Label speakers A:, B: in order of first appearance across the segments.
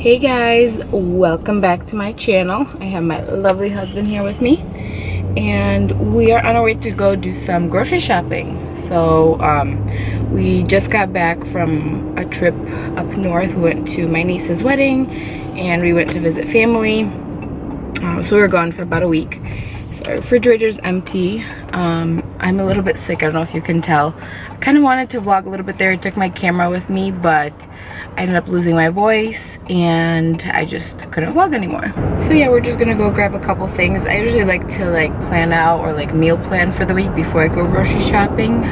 A: Hey guys, welcome back to my channel. I have my lovely husband here with me and we are on our way to go do some grocery shopping. So we just got back from a trip up north. We went to my niece's wedding and we went to visit family. So we were gone for about a week. So our refrigerator's empty. I'm a little bit sick, I don't know if you can tell. I kind of wanted to vlog a little bit there. I took my camera with me, but I ended up losing my voice and I just couldn't vlog anymore. So yeah, we're just gonna go grab a couple things. I usually like to plan out or meal plan for the week before I go grocery shopping.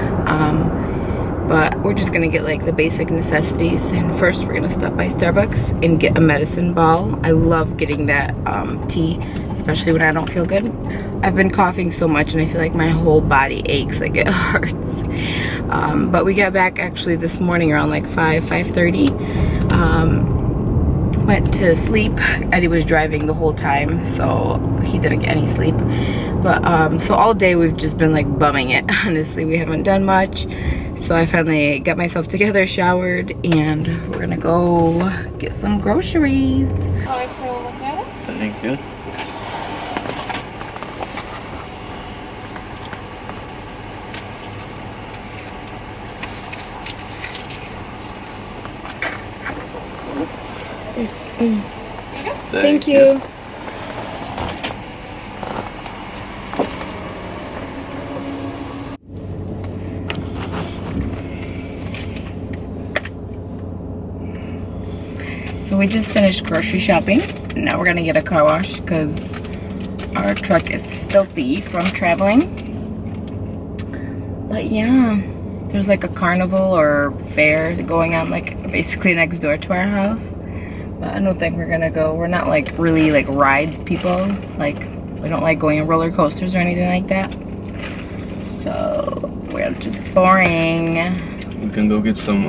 A: But we're just gonna get the basic necessities. And first we're gonna stop by Starbucks and get a medicine ball. I love getting that tea, especially when I don't feel good. I've been coughing so much and I feel like my whole body aches, it hurts. But we got back actually this morning around 5:30. Went to sleep. Eddie was driving the whole time, so he didn't get any sleep. But so all day we've just been bumming it. Honestly, we haven't done much. So I finally got myself together, showered, and we're gonna go get some groceries.
B: Thank you.
A: Thank you. So we just finished grocery shopping. Now we're gonna get a car wash because our truck is filthy from traveling. But yeah, there's a carnival or fair going on basically next door to our house. But I don't think we're gonna go. We're not really ride people. We don't like going on roller coasters or anything like that. So we're just boring.
B: We can go get some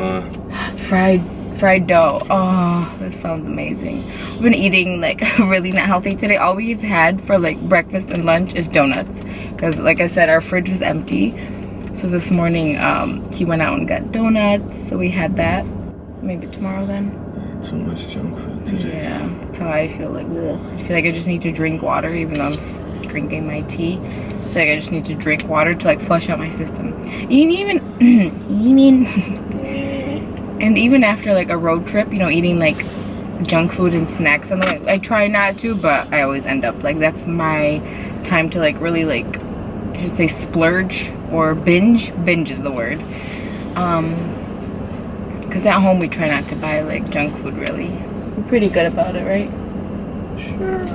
A: fried dough. Oh, this sounds amazing. We've been eating really not healthy today. All we've had for breakfast and lunch is donuts, because like I said, our fridge was empty. So this morning he went out and got donuts, so we had that. Maybe tomorrow then.
B: Too much junk food today.
A: Yeah, that's how I feel. Ugh. I feel like I just need to drink water, even though I'm drinking my tea. I feel like I just need to drink water to flush out my system. And even after a road trip, eating junk food and snacks, and I try not to, but I always end up that's my time to really I should say splurge or binge. Binge is the word. Because at home we try not to buy junk food really. We're pretty good about it, right?
B: Sure.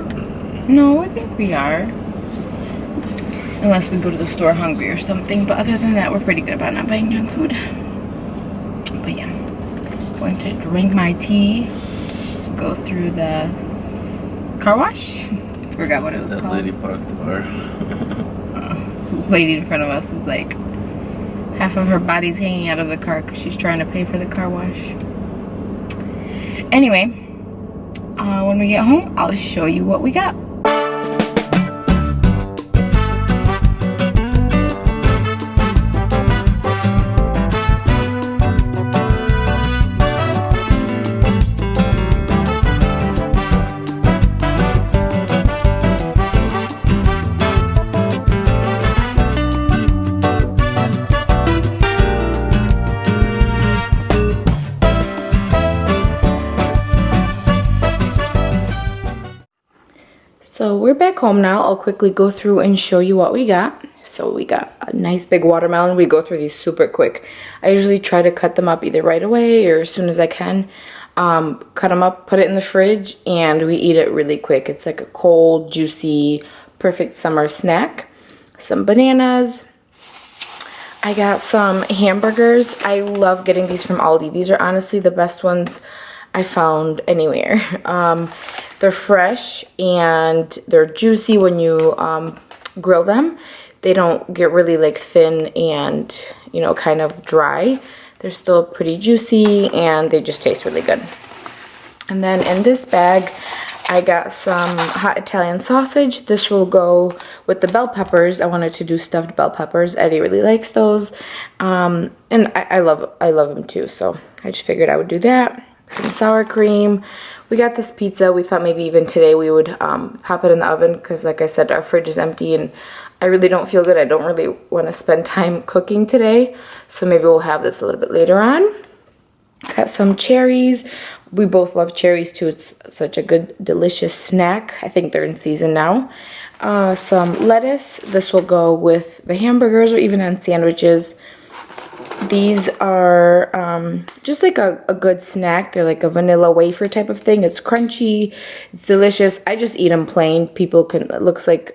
A: No, I think we are. Unless we go to the store hungry or something. But other than that, we're pretty good about not buying junk food. But yeah, going to drink my tea. Go through the car wash. Forgot what it was called.
B: That lady parked the car.
A: Lady in front of us is half of her body's hanging out of the car because she's trying to pay for the car wash. Anyway, when we get home, I'll show you what we got. So we're back home now. I'll quickly go through and show you what we got. So we got a nice big watermelon. We go through these super quick. I usually try to cut them up either right away or as soon as I can. Cut them up, put it in the fridge, and we eat it really quick. It's a cold, juicy, perfect summer snack. Some bananas. I got some hamburgers. I love getting these from Aldi. These are honestly the best ones I found anywhere. They're fresh and they're juicy when you grill them. They don't get really thin and kind of dry. They're still pretty juicy and they just taste really good. And then in this bag I got some hot Italian sausage. This will go with the bell peppers. I wanted to do stuffed bell peppers. Eddie really likes those. And I love them too, so I just figured I would do that. some sour cream. We got this pizza. We thought maybe even today we would pop it in the oven because, like I said, our fridge is empty and I really don't feel good. I don't really want to spend time cooking today. So maybe we'll have this a little bit later on. Got some cherries. We both love cherries too. It's such a good, delicious snack. I think they're in season now. Some lettuce. This will go with the hamburgers or even on sandwiches. These are just like a good snack. They're like a vanilla wafer type of thing. It's crunchy. It's delicious. I just eat them plain. People can, it looks like,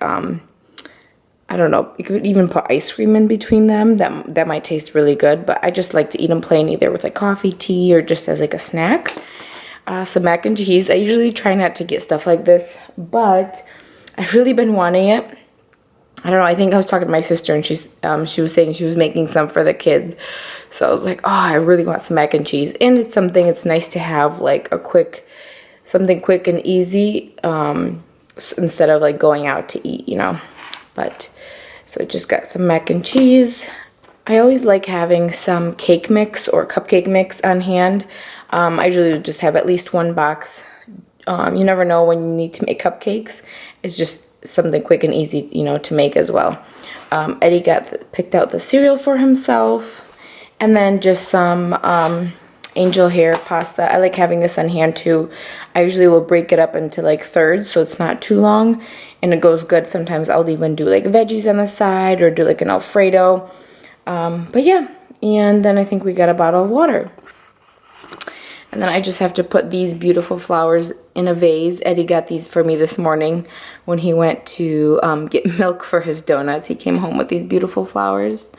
A: I don't know, you could even put ice cream in between them. That might taste really good. But I just like to eat them plain either with like coffee, tea, or just as like a snack. Some mac and cheese. I usually try not to get stuff like this, but I've really been wanting it. I don't know, I think I was talking to my sister and she was saying she was making some for the kids. So I was like, oh, I really want some mac and cheese. And it's something, it's nice to have like something quick and easy instead of like going out to eat, you know. But, so I just got some mac and cheese. I always like having some cake mix or cupcake mix on hand. I usually just have at least one box. You never know when you need to make cupcakes. It's just something quick and easy, you know, to make as well. Eddie picked out the cereal for himself, and then just some angel hair pasta. I like having this on hand too. I usually will break it up into like thirds so it's not too long, and it goes good. Sometimes I'll even do like veggies on the side or do like an Alfredo. But yeah, and then I think we got a bottle of water. And then I just have to put these beautiful flowers in a vase. Eddie got these for me this morning when he went to get milk for his donuts. He came home with these beautiful flowers.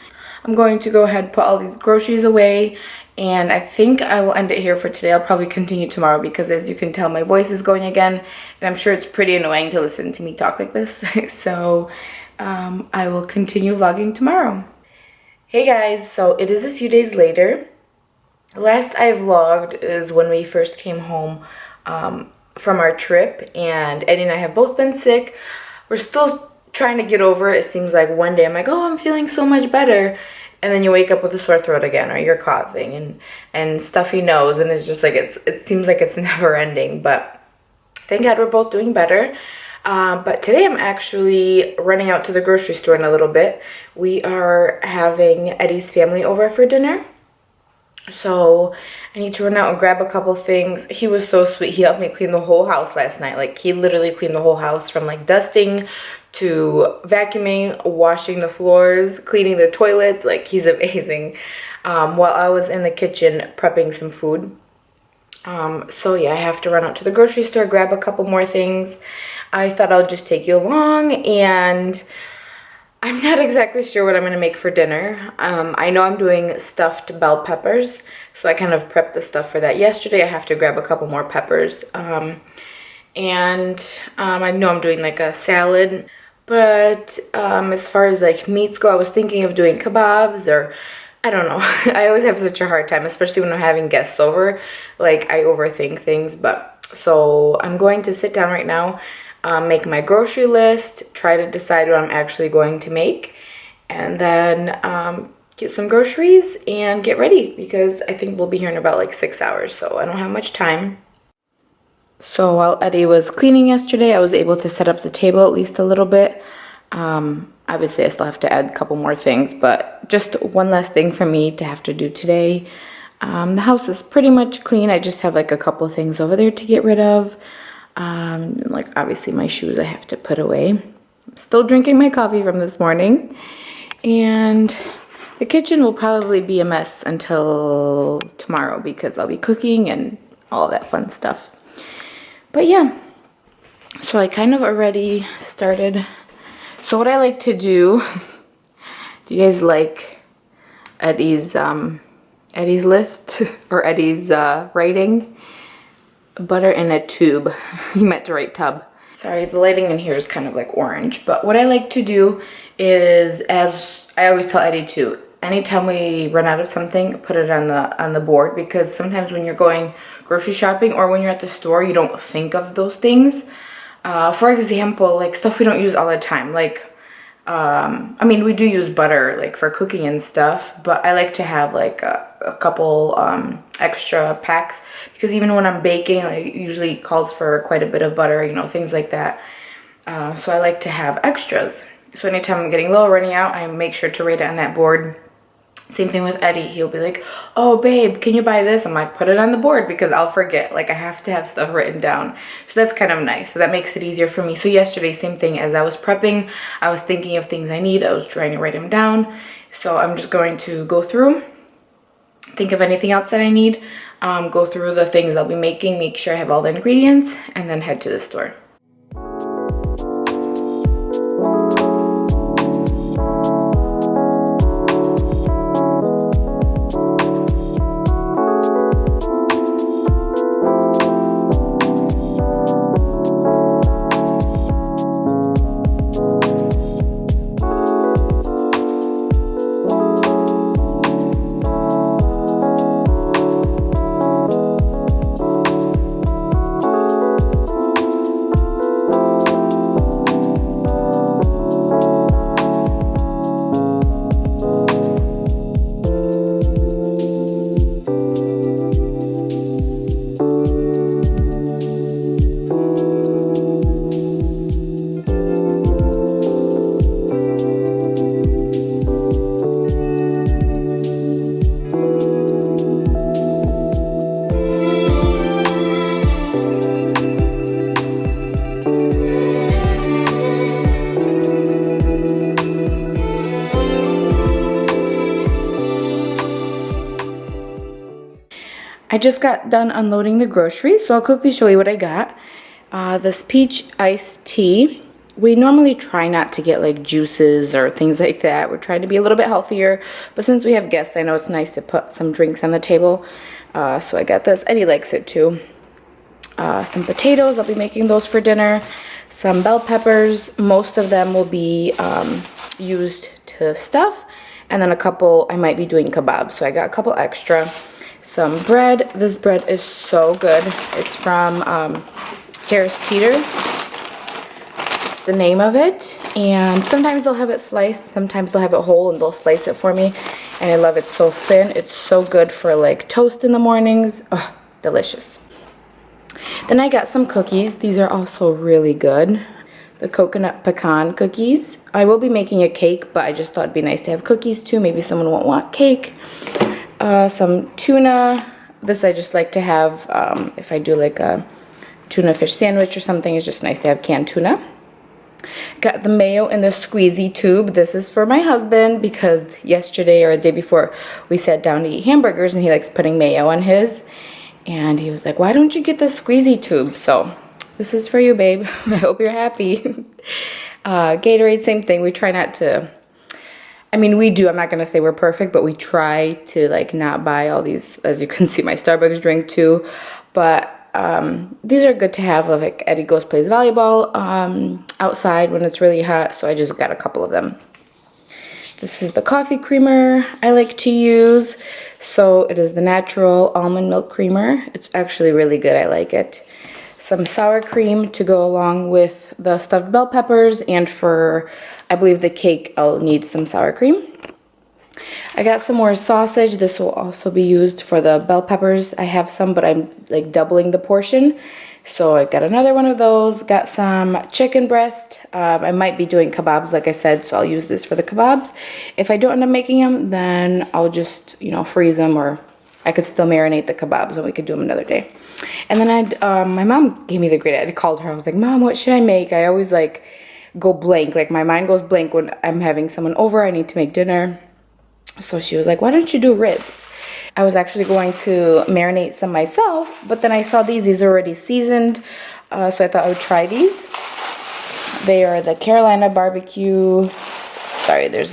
A: I'm going to go ahead and put all these groceries away. And I think I will end it here for today. I'll probably continue tomorrow because, as you can tell, my voice is going again. And I'm sure it's pretty annoying to listen to me talk like this. So I will continue vlogging tomorrow. Hey guys, so it is a few days later. Last I vlogged is when we first came home from our trip, and Eddie and I have both been sick. We're still trying to get over it. It seems like one day I'm like, oh, I'm feeling so much better, and then you wake up with a sore throat again, or you're coughing and stuffy nose, and it's just like it seems like it's never ending. But thank God we're both doing better. But today I'm actually running out to the grocery store in a little bit. We are having Eddie's family over for dinner. So I need to run out and grab a couple things. He was so sweet. He helped me clean the whole house last night. Like, he literally cleaned the whole house from like dusting to vacuuming, washing the floors, cleaning the toilets. Like, he's amazing. While I was in the kitchen prepping some food. So yeah, I have to run out to the grocery store, grab a couple more things. I thought I'll just take you along, and I'm not exactly sure what I'm going to make for dinner. I know I'm doing stuffed bell peppers, so I kind of prepped the stuff for that yesterday. I have to grab a couple more peppers. And I know I'm doing like a salad. But as far as like meats go, I was thinking of doing kebabs, or I don't know. I always have such a hard time, especially when I'm having guests over. Like, I overthink things. But so I'm going to sit down right now, make my grocery list, try to decide what I'm actually going to make, and then get some groceries and get ready, because I think we'll be here in about like 6 hours, so I don't have much time. So while Eddie was cleaning yesterday, I was able to set up the table at least a little bit. Obviously I still have to add a couple more things, but just one less thing for me to have to do today. The house is pretty much clean. I just have like a couple things over there to get rid of. Like, obviously my shoes I have to put away. I'm still drinking my coffee from this morning, and the kitchen will probably be a mess until tomorrow because I'll be cooking and all that fun stuff. But yeah, so I kind of already started. So what I like to do you guys like Eddie's list or Eddie's writing? Butter in a tube. He meant to write tub. Sorry, the lighting in here is kind of like orange. But what I like to do is, as I always tell Eddie to, anytime we run out of something, put it on the board, because sometimes when you're going grocery shopping or when you're at the store, you don't think of those things. For example, like stuff we don't use all the time, like I mean, we do use butter like for cooking and stuff, but I like to have like a couple extra packs because even when I'm baking, like, it usually calls for quite a bit of butter, you know, things like that. So I like to have extras. So anytime I'm getting low or running out, I make sure to write it on that board. Same thing with Eddie. He'll be like, oh babe, can you buy this? I'm like, put it on the board because I'll forget. Like I have to have stuff written down. So that's kind of nice. So that makes it easier for me. So yesterday, same thing. As I was prepping, I was thinking of things I need. I was trying to write them down. So I'm just going to go through, think of anything else that I need, go through the things I'll be making, make sure I have all the ingredients, and then head to the store. I just got done unloading the groceries, so I'll quickly show you what I got. This peach iced tea. We normally try not to get like juices or things like that. We're trying to be a little bit healthier, but since we have guests, I know it's nice to put some drinks on the table. So I got this. Eddie likes it too. Some potatoes, I'll be making those for dinner. Some bell peppers, most of them will be used to stuff. And then a couple, I might be doing kebabs, so I got a couple extra. Some bread. This bread is so good. It's from Harris Teeter. It's the name of it. And sometimes they'll have it sliced, sometimes they'll have it whole and they'll slice it for me. And I love it so thin. It's so good for like toast in the mornings. Oh, delicious. Then I got some cookies. These are also really good. The coconut pecan cookies. I will be making a cake, but I just thought it'd be nice to have cookies too. Maybe someone won't want cake. Some tuna. This I just like to have if I do like a tuna fish sandwich or something. It's just nice to have canned tuna. Got the mayo in the squeezy tube. This is for my husband because yesterday or the day before we sat down to eat hamburgers and he likes putting mayo on his. And he was like, why don't you get the squeezy tube? So this is for you, babe. I hope you're happy. Gatorade, same thing. We try not to, I mean, we do. I'm not going to say we're perfect, but we try to like not buy all these, as you can see, my Starbucks drink too. But these are good to have. Like Eddie goes plays volleyball outside when it's really hot. So I just got a couple of them. This is the coffee creamer I like to use. So it is the natural almond milk creamer. It's actually really good. I like it. Some sour cream to go along with the stuffed bell peppers, and for, I believe, the cake, I'll need some sour cream. I got some more sausage. This will also be used for the bell peppers. I have some, but I'm like doubling the portion. So I got another one of those. Got some chicken breast. I might be doing kebabs, like I said, so I'll use this for the kebabs. If I don't end up making them, then I'll just, you know, freeze them, or I could still marinate the kebabs and we could do them another day. And then my mom gave me the great idea. I called her. I was like, Mom, what should I make? I always like go blank. Like my mind goes blank when I'm having someone over. I need to make dinner. So she was like, why don't you do ribs? I was actually going to marinate some myself, but then I saw these are already seasoned. So I thought I would try these. They are the Carolina barbecue. Sorry, they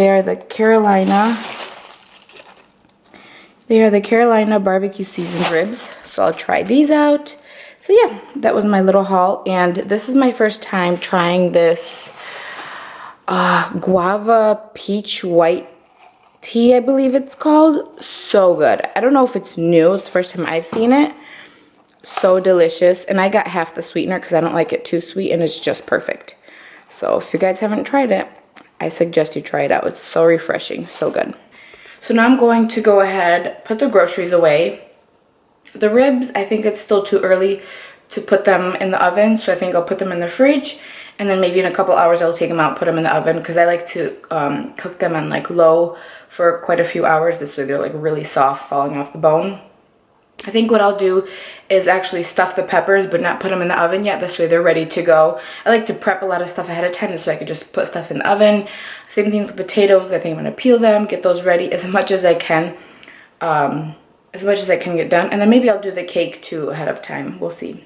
A: are the Carolina barbecue seasoned ribs. So I'll try these out. So yeah, that was my little haul. And this is my first time trying this guava peach white tea, I believe it's called. So good. I don't know if it's new. It's the first time I've seen it. So delicious. And I got half the sweetener because I don't like it too sweet, and it's just perfect. So if you guys haven't tried it, I suggest you try it out. It's so refreshing, so good. So now I'm going to go ahead, put the groceries away. The ribs, I think it's still too early to put them in the oven, so I think I'll put them in the fridge, and then maybe in a couple hours I'll take them out, put them in the oven, because I like to cook them on like low for quite a few hours. This way they're like really soft, falling off the bone. I think what I'll do is actually stuff the peppers but not put them in the oven yet. This way they're ready to go. I like to prep a lot of stuff ahead of time so I could just put stuff in the oven. Same thing with potatoes. I think I'm going to peel them, get those ready as much as I can. As much as I can get done. And then maybe I'll do the cake too ahead of time. We'll see.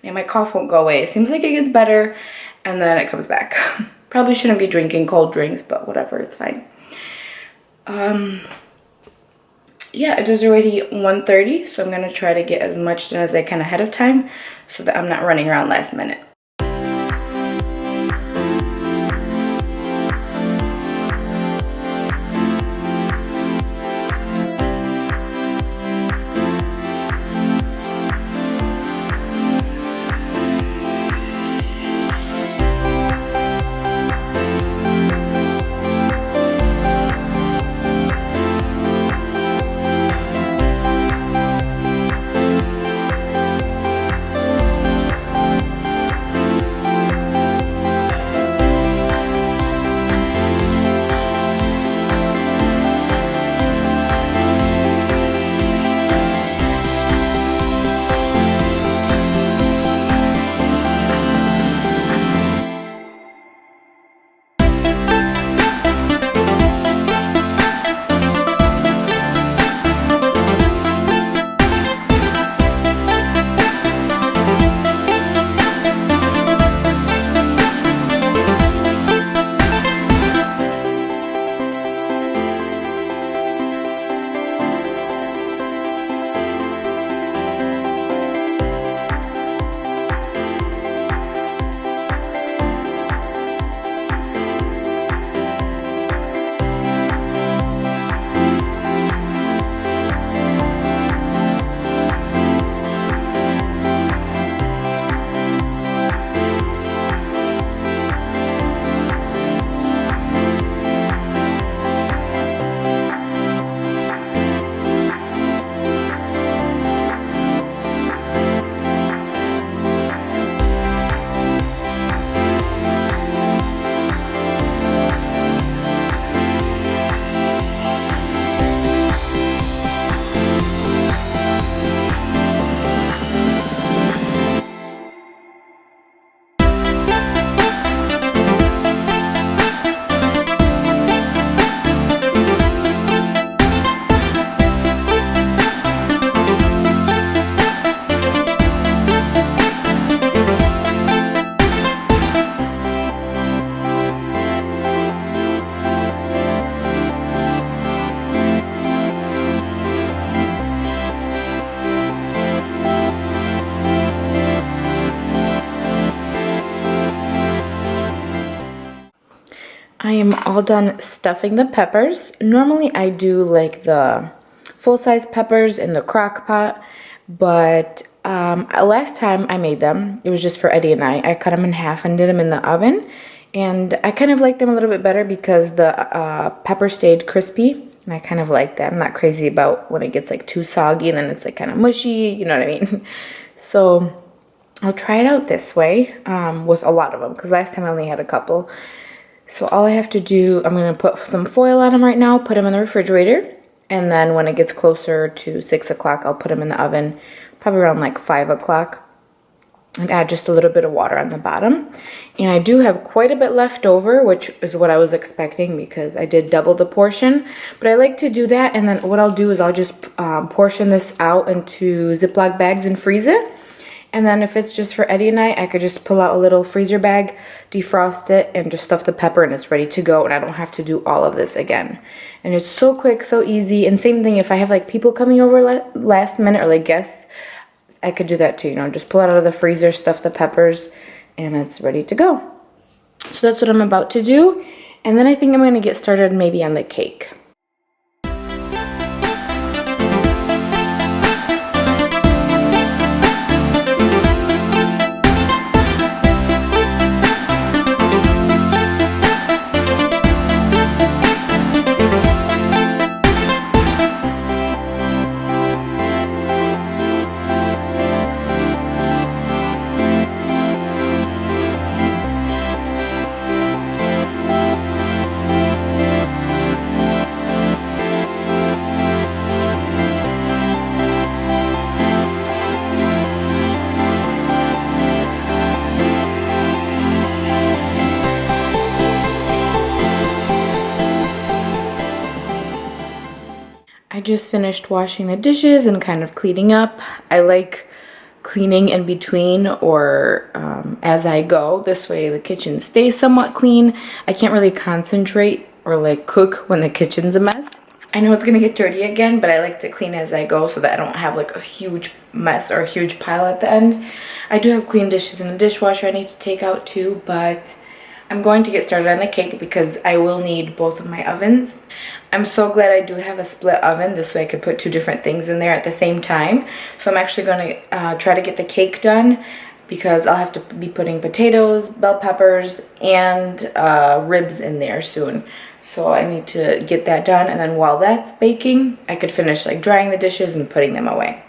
A: Man, my cough won't go away. It seems like it gets better and then it comes back. Probably shouldn't be drinking cold drinks, but whatever, it's fine. Yeah, it is already 1:30, so I'm going to try to get as much done as I can ahead of time so that I'm not running around last minute. I am all done stuffing the peppers. Normally I do like the full-size peppers in the crock pot, but last time I made them, it was just for Eddie and I cut them in half and did them in the oven, and I kind of like them a little bit better because the pepper stayed crispy, and I kind of like that. I'm not crazy about when it gets like too soggy and then it's like kind of mushy, you know what I mean? So I'll try it out this way with a lot of them, because last time I only had a couple. So all I have to do, I'm going to put some foil on them right now, put them in the refrigerator, and then when it gets closer to 6 o'clock, I'll put them in the oven, probably around like 5 o'clock, and add just a little bit of water on the bottom. And I do have quite a bit left over, which is what I was expecting because I did double the portion. But I like to do that, and then what I'll do is I'll just portion this out into Ziploc bags and freeze it. And then if it's just for Eddie and I could just pull out a little freezer bag, defrost it, and just stuff the pepper, and it's ready to go, and I don't have to do all of this again. And it's so quick, so easy. And same thing, if I have like people coming over last minute or like guests, I could do that too, you know, just pull it out of the freezer, stuff the peppers, and it's ready to go. So that's what I'm about to do. And then I think I'm going to get started maybe on the cake. I just finished washing the dishes and kind of cleaning up. I like cleaning in between or as I go. This way the kitchen stays somewhat clean. I can't really concentrate or like cook when the kitchen's a mess. I know it's gonna get dirty again, but I like to clean as I go so that I don't have like a huge mess or a huge pile at the end. I do have clean dishes in the dishwasher I need to take out too, but I'm going to get started on the cake because I will need both of my ovens. I'm so glad I do have a split oven. This way I could put 2 different things in there at the same time. So I'm actually going to try to get the cake done because I'll have to be putting potatoes, bell peppers, and ribs in there soon. So I need to get that done, and then while that's baking, I could finish like drying the dishes and putting them away.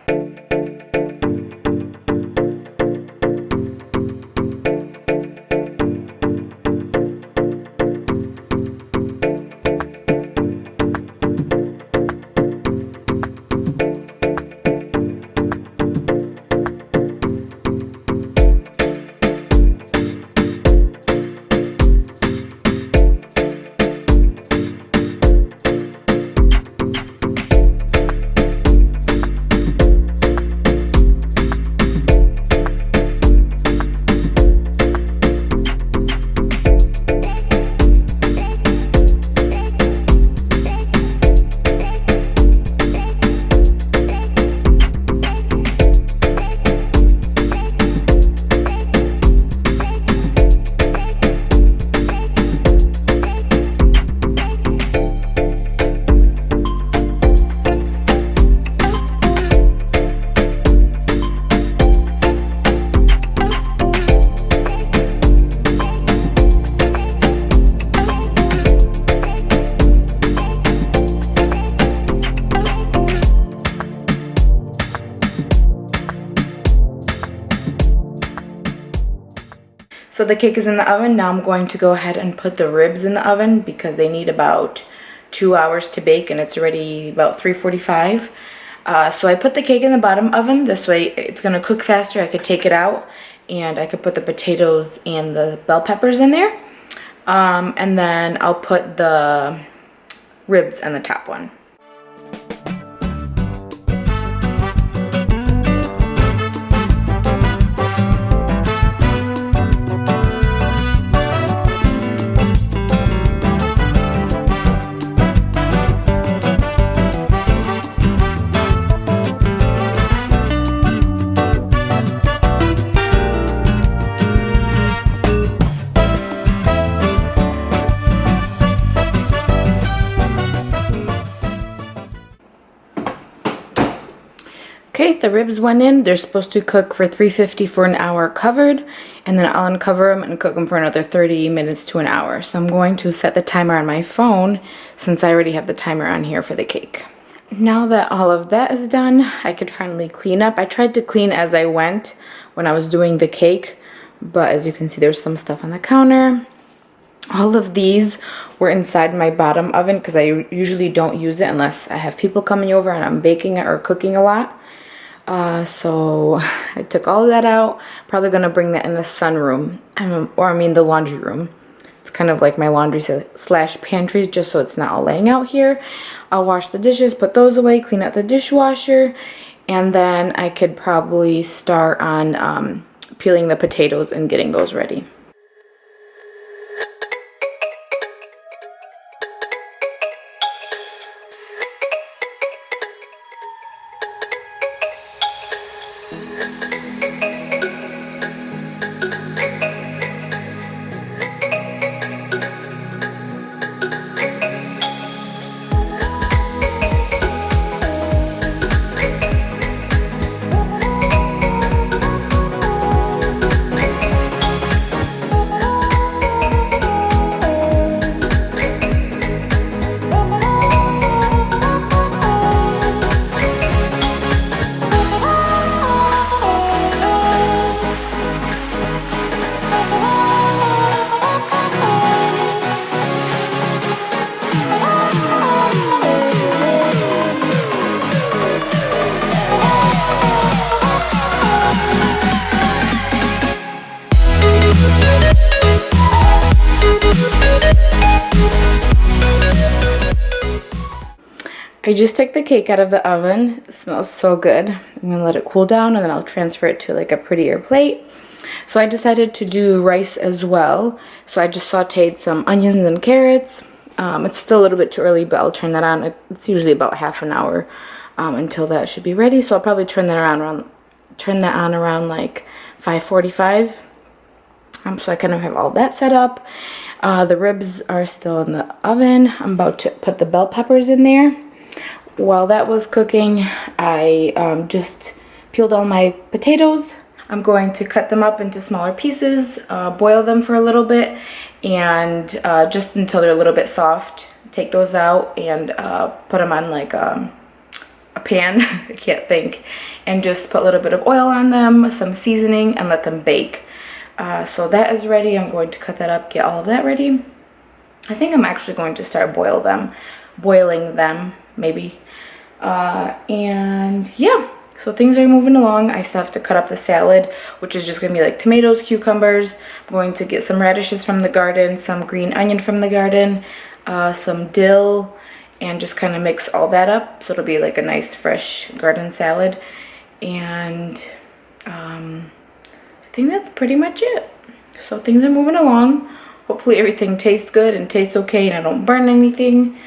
A: So the cake is in the oven. Now I'm going to go ahead and put the ribs in the oven because they need about 2 hours to bake and it's already about 3:45. So I put the cake in the bottom oven. This way it's going to cook faster. I could take it out and I could put the potatoes and the bell peppers in there. And then I'll put the ribs on the top one. Okay, the ribs went in. They're supposed to cook for 350 for an hour covered, and then I'll uncover them and cook them for another 30 minutes to an hour. So I'm going to set the timer on my phone since I already have the timer on here for the cake. Now that all of that is done, I could finally clean up. I tried to clean as I went when I was doing the cake, but as you can see, there's some stuff on the counter. All of these were inside my bottom oven because I usually don't use it unless I have people coming over and I'm baking or cooking a lot. So I took all of that out. Probably gonna bring that in the sunroom, or I mean the laundry room. It's kind of like my laundry slash pantry, just so it's not all laying out here. I'll wash the dishes, put those away, clean out the dishwasher, and then I could probably start on peeling the potatoes and getting those ready. I just took the cake out of the oven. It smells so good. I'm gonna let it cool down and then I'll transfer it to like a prettier plate. So I decided to do rice as well. So I just sauteed some onions and carrots. It's still a little bit too early, but I'll turn that on. It's usually about half an hour until that should be ready. So I'll probably turn that on around like 5:45. So I kind of have all that set up. The ribs are still in the oven. I'm about to put the bell peppers in there. While that was cooking, I just peeled all my potatoes. I'm going to cut them up into smaller pieces, boil them for a little bit, and just until they're a little bit soft. Take those out and put them on like a pan, I can't think, and just put a little bit of oil on them, some seasoning, and let them bake. So that is ready. I'm going to cut that up, get all of that ready. I think I'm actually going to start boiling them, maybe. And yeah, so things are moving along. I still have to cut up the salad, which is just gonna be like tomatoes, cucumbers. I'm going to get some radishes from the garden, some green onion from the garden, some dill, and just kind of mix all that up. So it'll be like a nice fresh garden salad. And I think that's pretty much it. So things are moving along. Hopefully everything tastes good and tastes okay and I don't burn anything.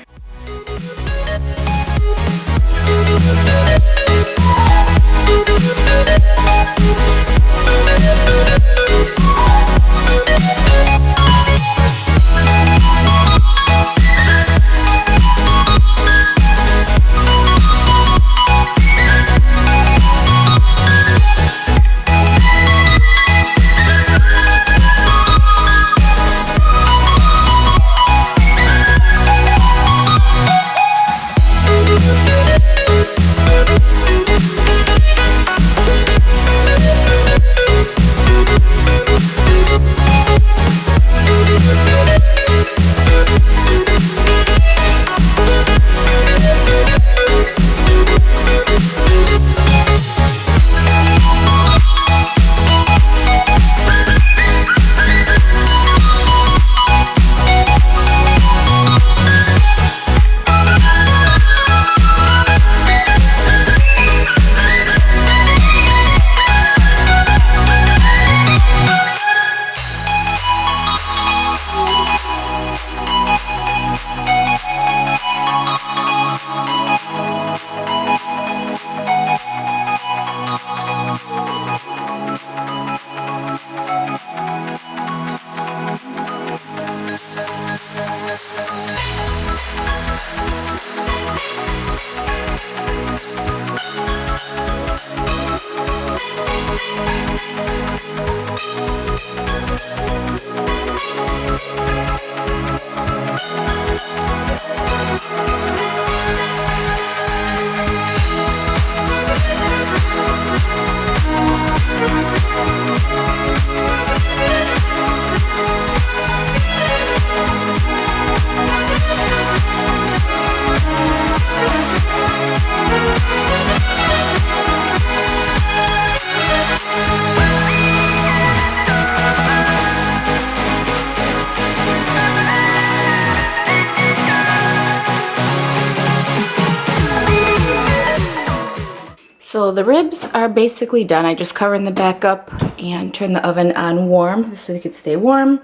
A: So the ribs are basically done. I just covered them back up and turned the oven on warm so they could stay warm.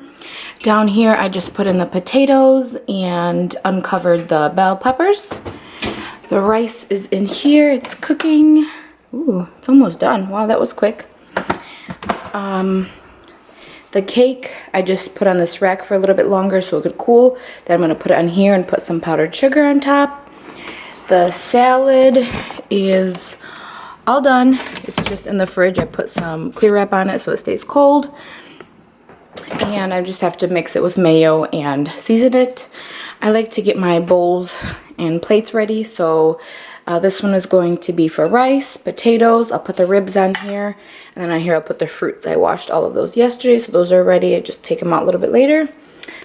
A: Down here I just put in the potatoes and uncovered the bell peppers. The rice is in here. It's cooking. Ooh, it's almost done. Wow, that was quick. The cake I just put on this rack for a little bit longer so it could cool. Then I'm going to put it on here and put some powdered sugar on top. The salad is all done. It's just in the fridge. I put some clear wrap on it so it stays cold. And I just have to mix it with mayo and season it. I like to get my bowls and plates ready. So this one is going to be for rice, potatoes. I'll put the ribs on here. And then on here I'll put the fruits. I washed all of those yesterday, so those are ready. I just take them out a little bit later.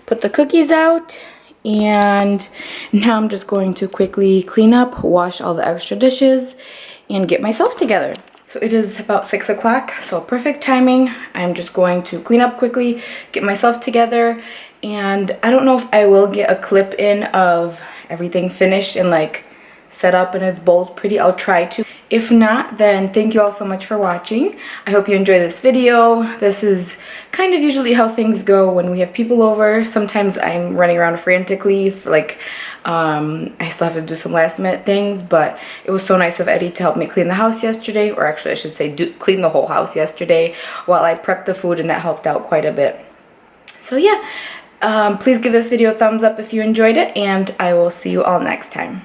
A: Put the cookies out. And now I'm just going to quickly clean up, wash all the extra dishes, and get myself together. So it is about 6 o'clock, so perfect timing. I'm just going to clean up quickly, get myself together, and I don't know if I will get a clip in of everything finished in like set up and it's bold pretty, I'll try to. If not, then thank you all so much for watching. I hope you enjoy this video. This is kind of usually how things go when we have people over. Sometimes I'm running around frantically, I still have to do some last minute things, but it was so nice of Eddie to help me clean the house yesterday, or actually I should say clean the whole house yesterday while I prepped the food, and that helped out quite a bit. So yeah, please give this video a thumbs up if you enjoyed it, and I will see you all next time.